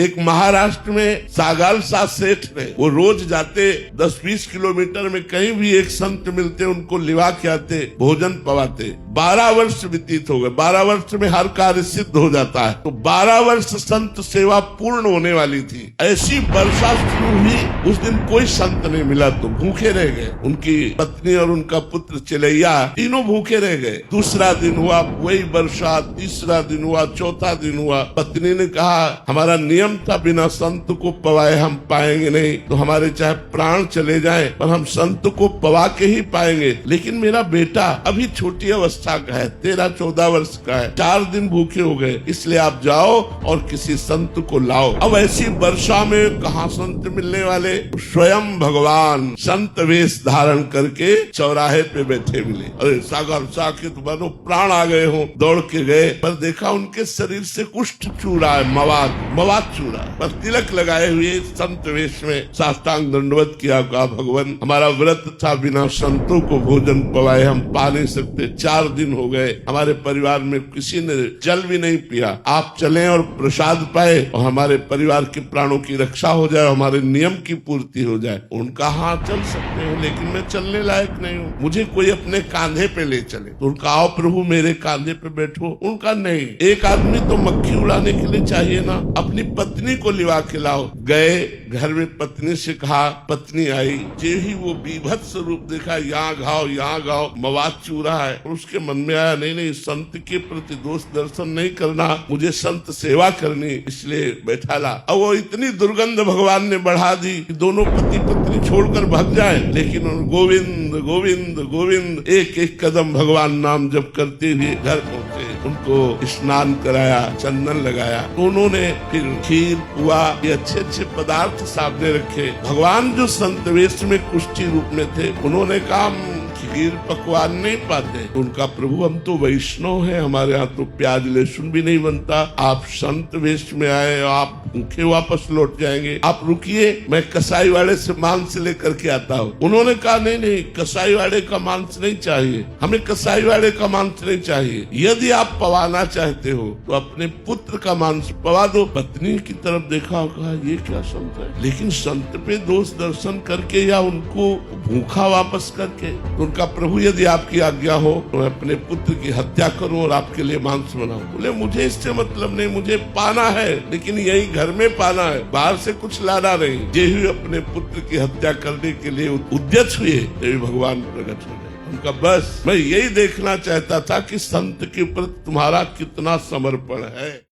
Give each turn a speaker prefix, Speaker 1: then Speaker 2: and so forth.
Speaker 1: एक महाराष्ट्र में सागालसा सेठ ने, वो रोज जाते 10-20 किलोमीटर में कहीं भी एक संत मिलते उनको लिवा के आते, भोजन पवाते। 12 वर्ष व्यतीत हो गए। 12 वर्ष में हर कार्य सिद्ध हो जाता है। तो 12 वर्ष संत सेवा पूर्ण होने वाली थी। ऐसी वर्षा शुरू हुई, उस दिन कोई संत नहीं मिला तो भूखे रह गए। उनकी पत्नी और उनका पुत्र चिलैया तीनों भूखे रह गए। दूसरा दिन हुआ वही वर्षा, तीसरा दिन हुआ, चौथा दिन हुआ। पत्नी ने कहा हमारा नियम था बिना संत को पवाए हम पाएंगे नहीं, तो हमारे चाहे प्राण चले जाएं पर हम संत को पवा के ही पाएंगे। लेकिन मेरा बेटा अभी छोटी अवस्था का है, 13-14 वर्ष का है, 4 दिन भूखे हो गए, इसलिए आप जाओ और किसी संत को लाओ। अब ऐसी वर्षा में कहाँ संत मिलने वाले? स्वयं भगवान संत वेश धारण करके चौराहे पे बैठे मिले। अरे सागर साकित बनो प्राण आ गए हो, दौड़ के गए पर देखा उनके शरीर से कुष्ठ चूरा है, मवाद चूरा, पर तिलक लगाए हुए संत वेश में साष्टांग दंडवत किया। कहा भगवान हमारा व्रत था, बिना संतों को भोजन पवाए हम पा नहीं सकते। 4 दिन हो गए, हमारे परिवार में किसी ने जल भी नहीं पिया। आप चलें और प्रसाद पाए और हमारे परिवार के प्राणों की रक्षा हो जाए, हमारे नियम की पूर्ति हो जाए। उनका हाँ चल सकते हो, लेकिन मैं चलने लायक नहीं हूँ, मुझे कोई अपने कांधे पे ले चले। तो उनका आओ प्रभु मेरे कांधे पे बैठो। उनका नहीं, एक आदमी तो मक्खी उड़ाने के लिए चाहिए ना, अपनी पत्नी को लिवा के लाओ। गए घर में पत्नी से कहा, पत्नी आई, जे ही वो बीभत्स रूप देखा, यहाँ घाव मवाद चूरा है। और उसके मन में आया नहीं संत के प्रति दोष दर्शन नहीं करना, मुझे संत सेवा करनी, इसलिए बैठा ला। अब वो इतनी दुर्गंध भगवान ने बढ़ा दी कि दोनों पति पत्नी छोड़कर भाग जाए, लेकिन गोविंद गोविंद गोविंद एक एक कदम भगवान नाम जप करते हुए घर पहुँचे। उनको स्नान कराया, चंदन लगाया। उन्होंने फिर खीर पुआ ये अच्छे पदार्थ सामने रखे। भगवान जो संत वेश में कुष्ठी रूप में थे, उन्होंने कहा खीर पकवान नहीं पाते। उनका प्रभु हम तो वैष्णव हैं, हमारे यहाँ तो प्याज लहसुन भी नहीं बनता। आप संत वेश में आए, आप भूखे वापस लौट जाएंगे, आप रुकिए, मैं कसाई वाले से मांस लेकर के आता हूँ। उन्होंने कहा नहीं कसाई वाले का मांस नहीं चाहिए, हमें कसाई वाले का मांस नहीं चाहिए। यदि आप पवाना चाहते हो तो अपने पुत्र का मांस पवा दो। पत्नी की तरफ देखा, कहा ये क्या संत है, लेकिन संत पे दोष दर्शन करके या उनको भूखा वापस करके। उनका प्रभु यदि आपकी आज्ञा हो तो मैं अपने पुत्र की हत्या करूं और आपके लिए मांस बनाऊं। बोले मुझे इससे मतलब नहीं, मुझे पाना है, लेकिन यही घर में पाना है, बाहर से कुछ लाना नहीं। ये ही अपने पुत्र की हत्या करने के लिए उद्यत हुए, ये भगवान प्रकट हो गए। उनका बस मैं यही देखना चाहता था कि संत के प्रति तुम्हारा कितना समर्पण है।